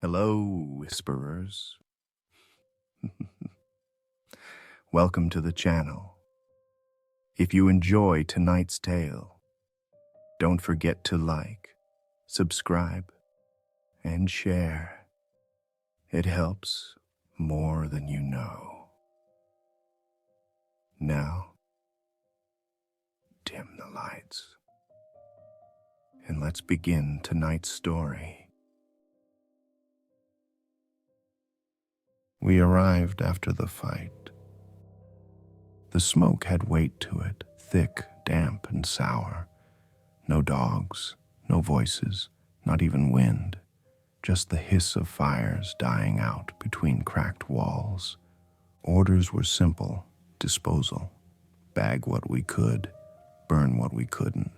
Hello, Whisperers. Welcome to the channel. If you enjoy tonight's tale, don't forget to like, subscribe, and share. It helps more than you know. Now, dim the lights, and let's begin tonight's story. We arrived after the fight. The smoke had weight to it, thick, damp, and sour. No dogs, no voices, not even wind, just the hiss of fires dying out between cracked walls. Orders were simple: disposal. Bag what we could, burn what we couldn't.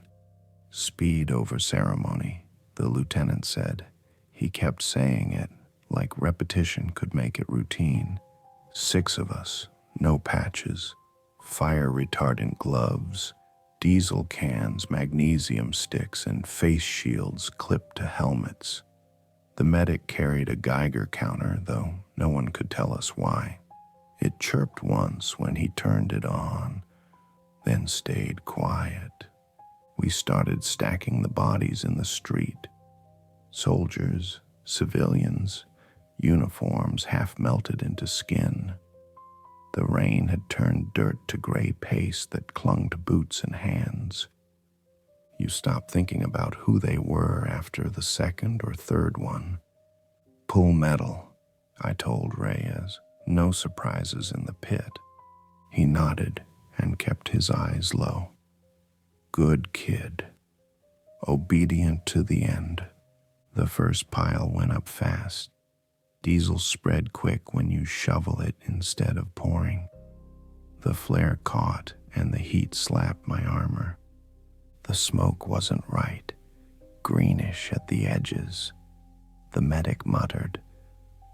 Speed over ceremony, the lieutenant said. He kept saying it, like repetition could make it routine. 6 of us, no patches, fire-retardant gloves, diesel cans, magnesium sticks, and face shields clipped to helmets. The medic carried a Geiger counter, though no one could tell us why. It chirped once when he turned it on, then stayed quiet. We started stacking the bodies in the street. Soldiers, civilians, uniforms half melted into skin. The rain had turned dirt to gray paste that clung to boots and hands. You stopped thinking about who they were after the second or third one. Pull metal, I told Reyes. No surprises in the pit. He nodded and kept his eyes low. Good kid. Obedient to the end. The first pile went up fast. Diesel spread quick when you shovel it instead of pouring. The flare caught and the heat slapped my armor. The smoke wasn't right, greenish at the edges. The medic muttered,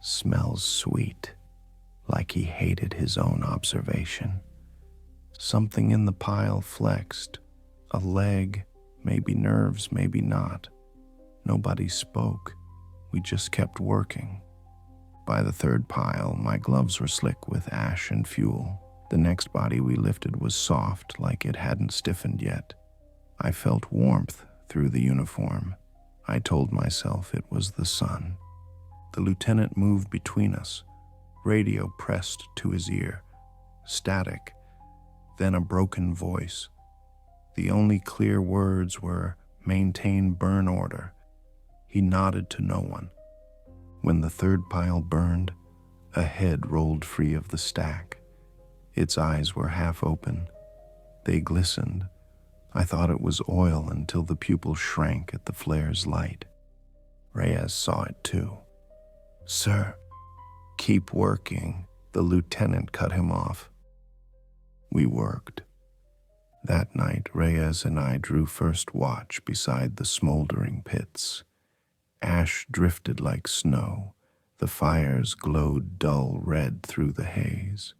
"Smells sweet," like he hated his own observation. Something in the pile flexed. A leg, maybe nerves, maybe not. Nobody spoke. We just kept working. By the third pile, my gloves were slick with ash and fuel. The next body we lifted was soft, like it hadn't stiffened yet. I felt warmth through the uniform. I told myself it was the sun. The lieutenant moved between us. Radio pressed to his ear. Static. Then a broken voice. The only clear words were, "Maintain burn order." He nodded to no one. When the third pile burned, a head rolled free of the stack. Its eyes were half open. They glistened. I thought it was oil until the pupil shrank at the flare's light. Reyes saw it too. "Sir, keep working," the lieutenant cut him off. We worked. That night, Reyes and I drew first watch beside the smoldering pits. Ash drifted like snow. The fires glowed dull red through the haze.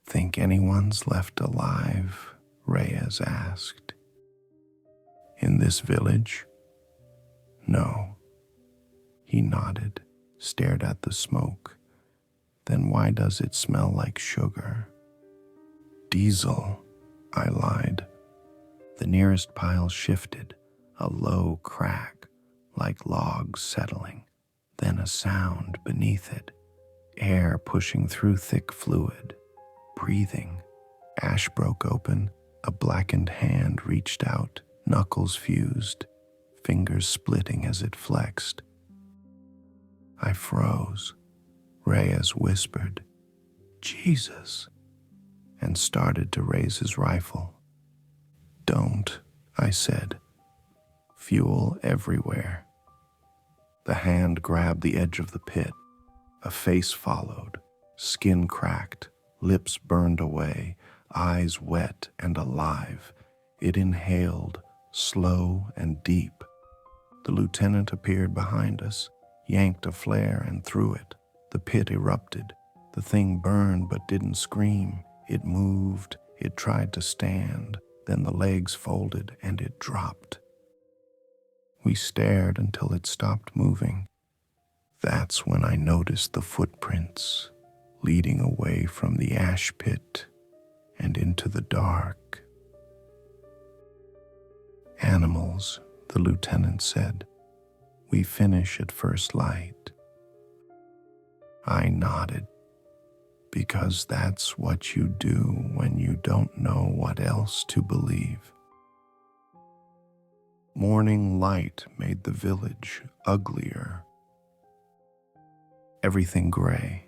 "Think anyone's left alive?" Reyes asked. "In this village?" "No." He nodded, stared at the smoke. "Then why does it smell like sugar?" "Diesel," I lied. The nearest pile shifted, a low crack, like logs settling, then a sound beneath it, air pushing through thick fluid, breathing. Ash broke open, a blackened hand reached out, knuckles fused, fingers splitting as it flexed. I froze. Reyes whispered, "Jesus," and started to raise his rifle. "Don't," I said. Fuel everywhere. The hand grabbed the edge of the pit. A face followed, skin cracked, lips burned away, eyes wet and alive. It inhaled, slow and deep. The lieutenant appeared behind us, yanked a flare and threw it. The pit erupted. The thing burned but didn't scream. It moved, it tried to stand, then the legs folded and it dropped. We stared until it stopped moving. That's when I noticed the footprints leading away from the ash pit and into the dark. Animals, the lieutenant said. We finish at first light. I nodded, because that's what you do when you don't know what else to believe. Morning light made the village uglier. Everything gray,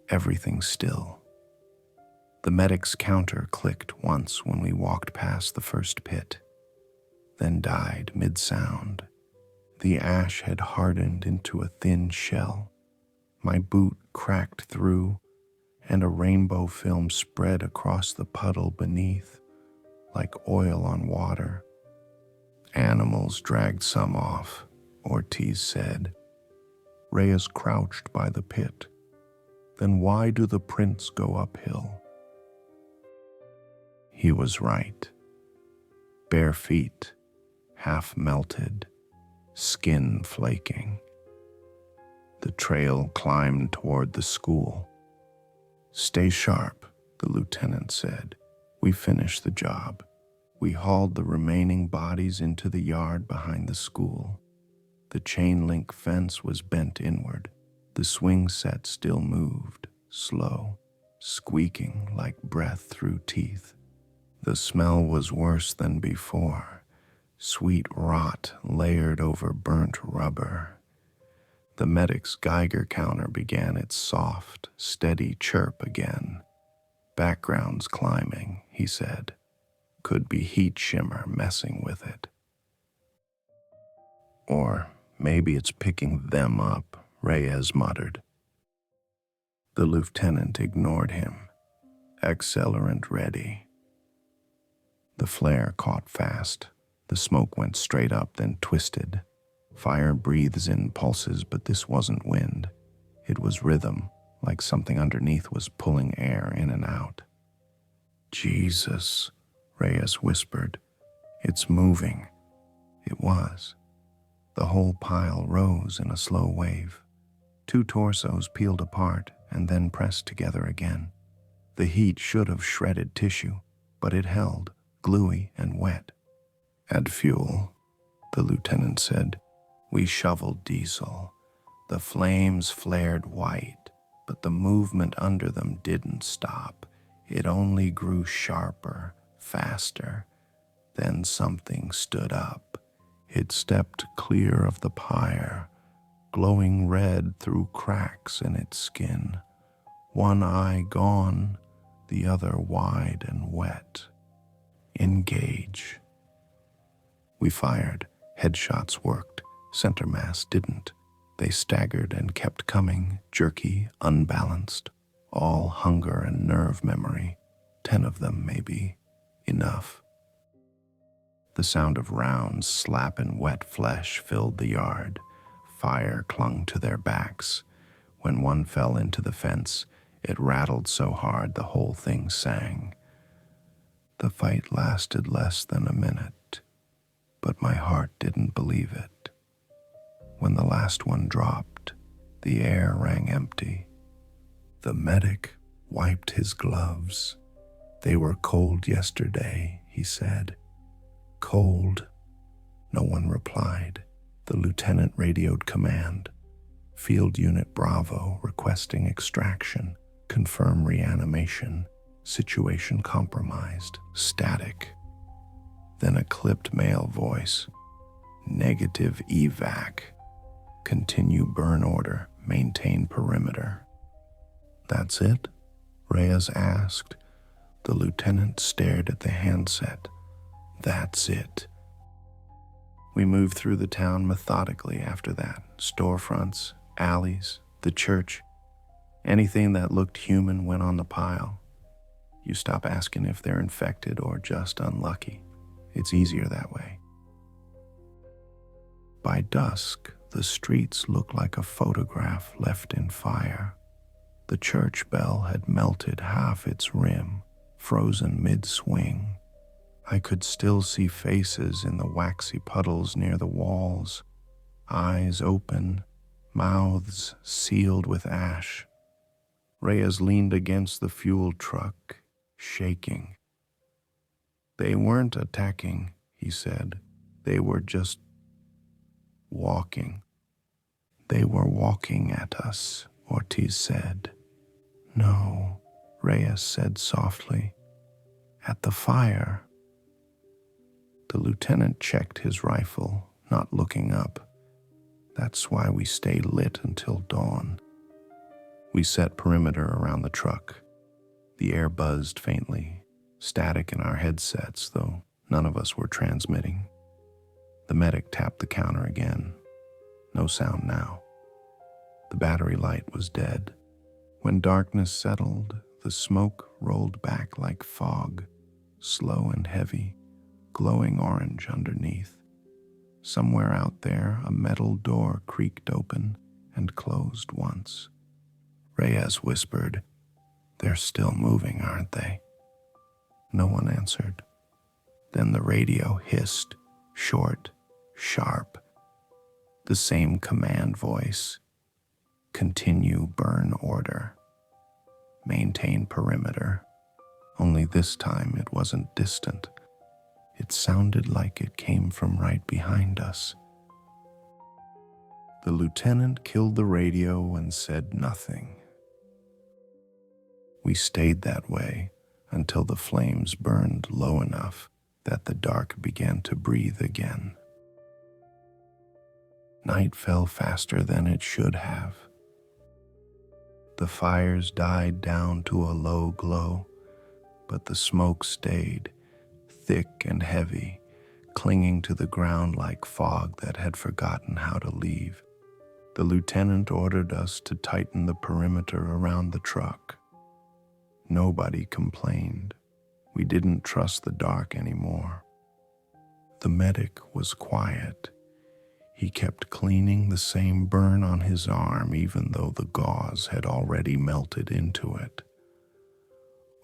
everything still. The medic's counter clicked once when we walked past the first pit, then died mid-sound. The ash had hardened into a thin shell. My boot cracked through, and a rainbow film spread across the puddle beneath, like oil on water. Animals dragged some off, Ortiz said. Reyes crouched by the pit. Then why do the prints go uphill? He was right. Bare feet, half melted, skin flaking. The trail climbed toward the school. Stay sharp, the lieutenant said. We finished the job. We hauled the remaining bodies into the yard behind the school. The chain-link fence was bent inward. The swing set still moved, slow, squeaking like breath through teeth. The smell was worse than before, sweet rot layered over burnt rubber. The medic's Geiger counter began its soft, steady chirp again. Background's climbing, he said. Could be heat shimmer messing with it. Or maybe it's picking them up, Reyes muttered. The lieutenant ignored him. Accelerant ready. The flare caught fast. The smoke went straight up, then twisted. Fire breathes in pulses, but this wasn't wind. It was rhythm, like something underneath was pulling air in and out. Jesus, Reyes whispered. It's moving. It was. The whole pile rose in a slow wave. 2 torsos peeled apart and then pressed together again. The heat should have shredded tissue, but it held, gluey and wet. Add fuel, the lieutenant said. We shoveled diesel. The flames flared white, but the movement under them didn't stop. It only grew sharper, faster. Then something stood up. It stepped clear of the pyre, glowing red through cracks in its skin. One eye gone, the other wide and wet. Engage. We fired. Headshots worked. Center mass didn't. They staggered and kept coming, jerky, unbalanced. All hunger and nerve memory. 10 of them, maybe. Enough. The sound of rounds slapping wet flesh filled the yard. Fire clung to their backs. When one fell into the fence, it rattled so hard the whole thing sang. The fight lasted less than a minute, but my heart didn't believe it. When the last one dropped, the air rang empty. The medic wiped his gloves. They were cold yesterday, he said. Cold. No one replied. The lieutenant radioed command. Field Unit Bravo requesting extraction. Confirm reanimation. Situation compromised. Static. Then a clipped male voice. Negative evac. Continue burn order. Maintain perimeter. That's it? Reyes asked. The lieutenant stared at the handset. That's it. We moved through the town methodically after that. Storefronts, alleys, the church. Anything that looked human went on the pile. You stop asking if they're infected or just unlucky. It's easier that way. By dusk, the streets looked like a photograph left in fire. The church bell had melted half its rim, frozen mid-swing. I could still see faces in the waxy puddles near the walls, eyes open, mouths sealed with ash. Reyes leaned against the fuel truck, shaking. "They weren't attacking," he said. "They were just walking." "They were walking at us," Ortiz said. "No," Reyes said softly. "At the fire." The lieutenant checked his rifle, not looking up. "That's why we stay lit until dawn." We set perimeter around the truck. The air buzzed faintly, static in our headsets, though none of us were transmitting. The medic tapped the counter again. No sound now. The battery light was dead. When darkness settled, the smoke rolled back like fog, slow and heavy, glowing orange underneath. Somewhere out there, a metal door creaked open and closed once. Reyes whispered, "They're still moving, aren't they?" No one answered. Then the radio hissed, short, sharp. The same command voice. "Continue burn order. Maintain perimeter." Only this time it wasn't distant. It sounded like it came from right behind us. The lieutenant killed the radio and said nothing. We stayed that way until the flames burned low enough that the dark began to breathe again. Night fell faster than it should have. The fires died down to a low glow, but the smoke stayed, thick and heavy, clinging to the ground like fog that had forgotten how to leave. The lieutenant ordered us to tighten the perimeter around the truck. Nobody complained. We didn't trust the dark anymore. The medic was quiet. He kept cleaning the same burn on his arm even though the gauze had already melted into it.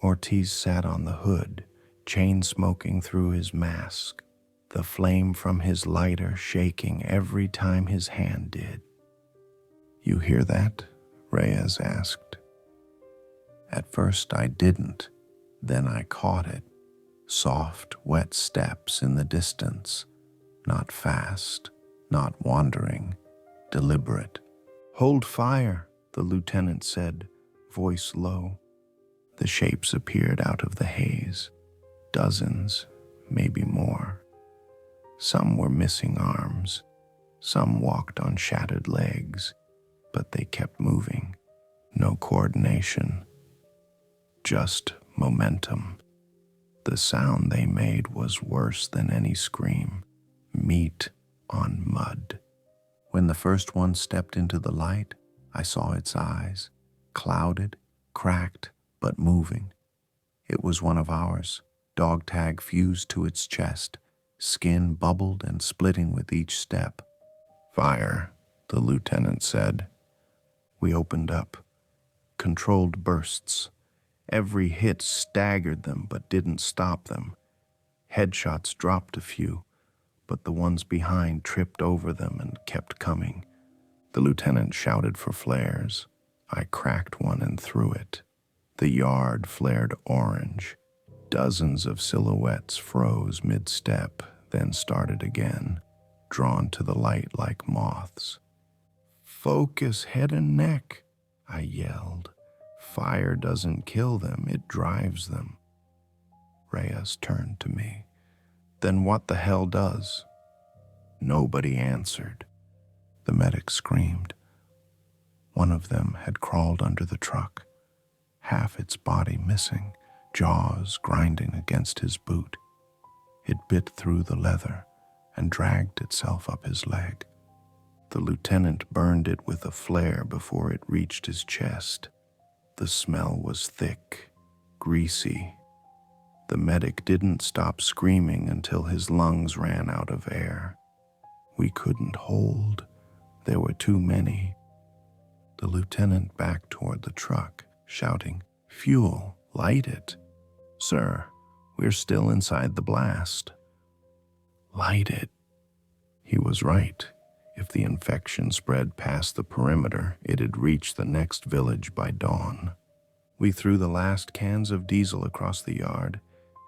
Ortiz sat on the hood, chain smoking through his mask, the flame from his lighter shaking every time his hand did. "You hear that?" Reyes asked. At first I didn't, then I caught it. Soft, wet steps in the distance, not fast, not wandering, deliberate. "Hold fire," the lieutenant said, voice low. The shapes appeared out of the haze. Dozens, maybe more. Some were missing arms. Some walked on shattered legs, but they kept moving. No coordination. Just momentum. The sound they made was worse than any scream. Meat on mud. When the first one stepped into the light, I saw its eyes, clouded, cracked, but moving. It was one of ours, dog tag fused to its chest, skin bubbled and splitting with each step. "Fire," the lieutenant said. We opened up. Controlled bursts. Every hit staggered them but didn't stop them. Headshots dropped a few, but the ones behind tripped over them and kept coming. The lieutenant shouted for flares. I cracked one and threw it. The yard flared orange. Dozens of silhouettes froze mid-step, then started again, drawn to the light like moths. "Focus head and neck," I yelled. "Fire doesn't kill them, it drives them." Reyes turned to me. "Then what the hell does?" Nobody answered. The medic screamed. One of them had crawled under the truck, half its body missing, jaws grinding against his boot. It bit through the leather and dragged itself up his leg. The lieutenant burned it with a flare before it reached his chest. The smell was thick, greasy. The medic didn't stop screaming until his lungs ran out of air. We couldn't hold. There were too many. The lieutenant backed toward the truck, shouting, "Fuel, light it." "Sir, we're still inside the blast." "Light it." He was right. If the infection spread past the perimeter, it'd reach the next village by dawn. We threw the last cans of diesel across the yard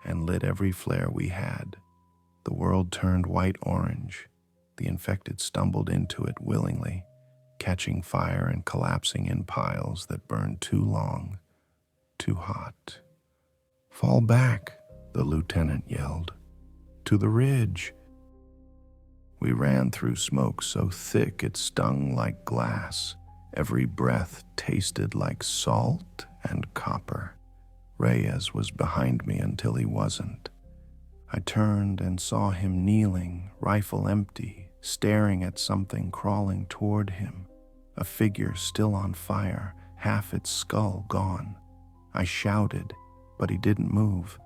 and lit every flare we had. The world turned white-orange. The infected stumbled into it willingly, catching fire and collapsing in piles that burned too long, too hot. "Fall back," the lieutenant yelled. "To the ridge." We ran through smoke so thick it stung like glass. Every breath tasted like salt and copper. Reyes was behind me until he wasn't. I turned and saw him kneeling, rifle empty, staring at something crawling toward him. A figure still on fire, half its skull gone. I shouted, but he didn't move.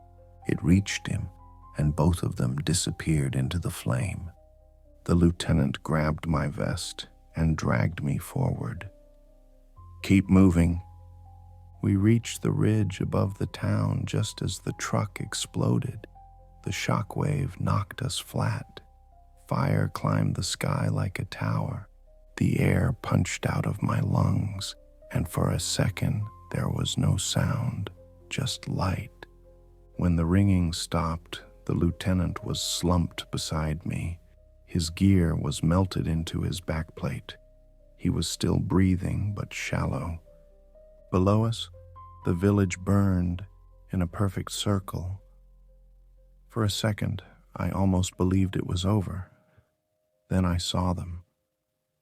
It reached him, and both of them disappeared into the flame. The lieutenant grabbed my vest and dragged me forward. "Keep moving." We reached the ridge above the town just as the truck exploded. The shockwave knocked us flat. Fire climbed the sky like a tower. The air punched out of my lungs, and for a second there was no sound, just light. When the ringing stopped, the lieutenant was slumped beside me. His gear was melted into his backplate. He was still breathing, but shallow. Below us, the village burned in a perfect circle. For a second, I almost believed it was over. Then I saw them,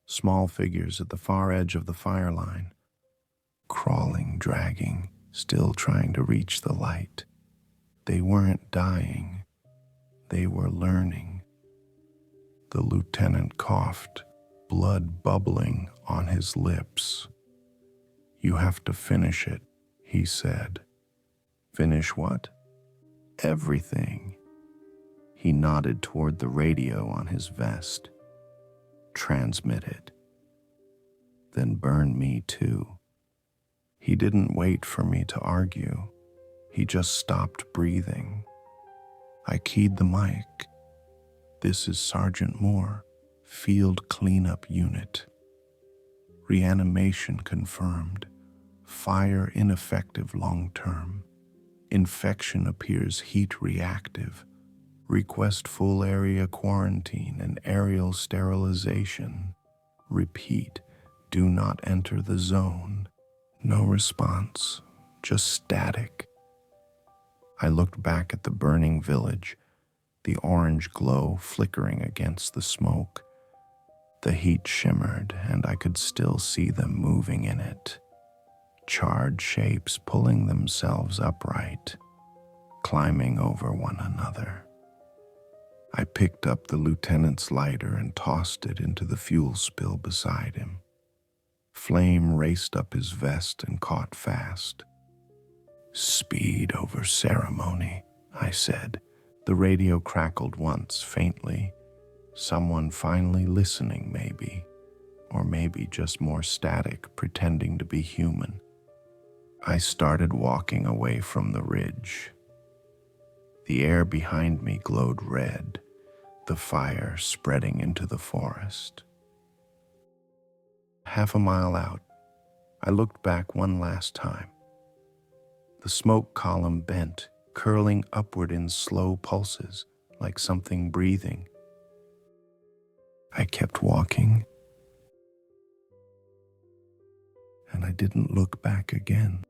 small figures at the far edge of the fire line, crawling, dragging, still trying to reach the light. They weren't dying. They were learning. The lieutenant coughed, blood bubbling on his lips. "You have to finish it," he said. "Finish what?" "Everything." He nodded toward the radio on his vest. "Transmit it. Then burn me too." He didn't wait for me to argue. He just stopped breathing. I keyed the mic. "This is Sergeant Moore, Field Cleanup Unit. Reanimation confirmed. Fire ineffective long-term. Infection appears heat-reactive. Request full area quarantine and aerial sterilization. Repeat, do not enter the zone." No response, just static. I looked back at the burning village, the orange glow flickering against the smoke. The heat shimmered, and I could still see them moving in it. Charred shapes pulling themselves upright, climbing over one another. I picked up the lieutenant's lighter and tossed it into the fuel spill beside him. Flame raced up his vest and caught fast. "Speed over ceremony," I said. The radio crackled once, faintly. Someone finally listening, maybe. Or maybe just more static, pretending to be human. I started walking away from the ridge. The air behind me glowed red, the fire spreading into the forest. Half a mile out, I looked back one last time. The smoke column bent, curling upward in slow pulses, like something breathing. I kept walking, and I didn't look back again.